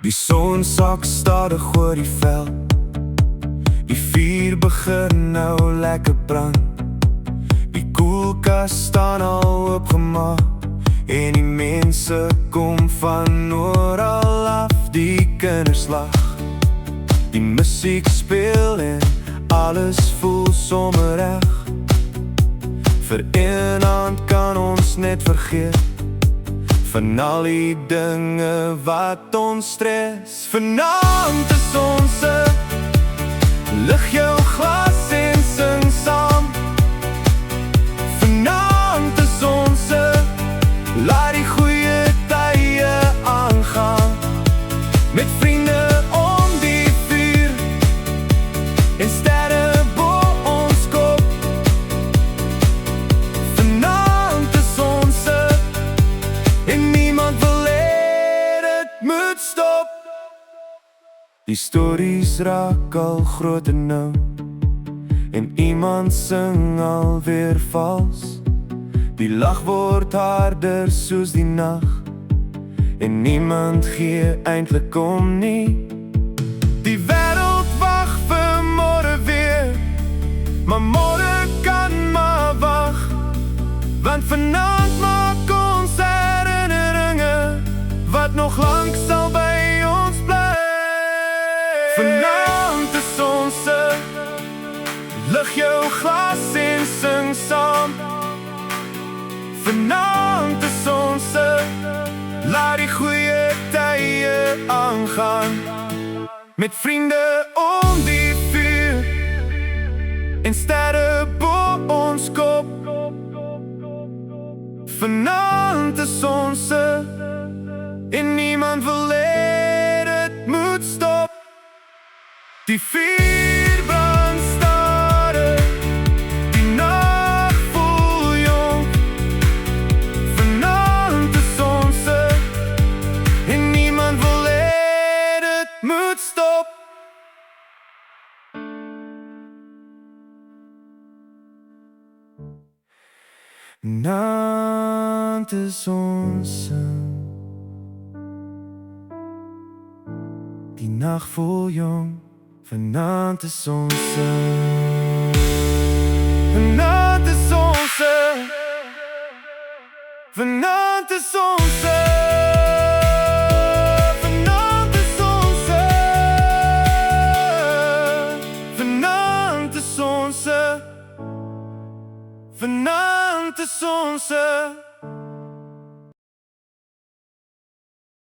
Die son sak stadig oor die veld. Die vuur begin nou lekker brand. Die koelkas staan al oopgemaak en die mense kom van oral af. Die kinders lag, die musiek speel en alles voel sommer reg. Vir een aand kan ons net vergeet van al die dinge wat ons stres. Vanaand is ons lig jou glas en sing saam. Vanaand is ons laat die goeie tye aangaan. Met vriende om die vuur en sterre bo ons kop. Vanaand is ons en niemand wil hê dit moet stop. Die stories raak al groter nou en iemand sing alweer vals. Die lag word harder soos die nag en niemand gee eintlik om nie. Die wêreld wag vir môre weer, maar môre kan maar wag. Want vanaand maak ons herinneringe wat nog lank sal by ons bly. Vanaand is ons lig jou glas en sing saam. Vanaand is ons laat die goeie tye aangaan. Met vriende om die vuur en sterre bo ons kop. Vanaand is ons en niemand wil hê dit moet stop. Die vuur brand stadig, die nag voel jong. Vanaand is ons en niemand wil hê dit moet stop. Vanaand is ons die nag voel jong. Vanaand is ons vanaand is ons vanaand is ons vanaand is ons vanaand is ons vanaand is ons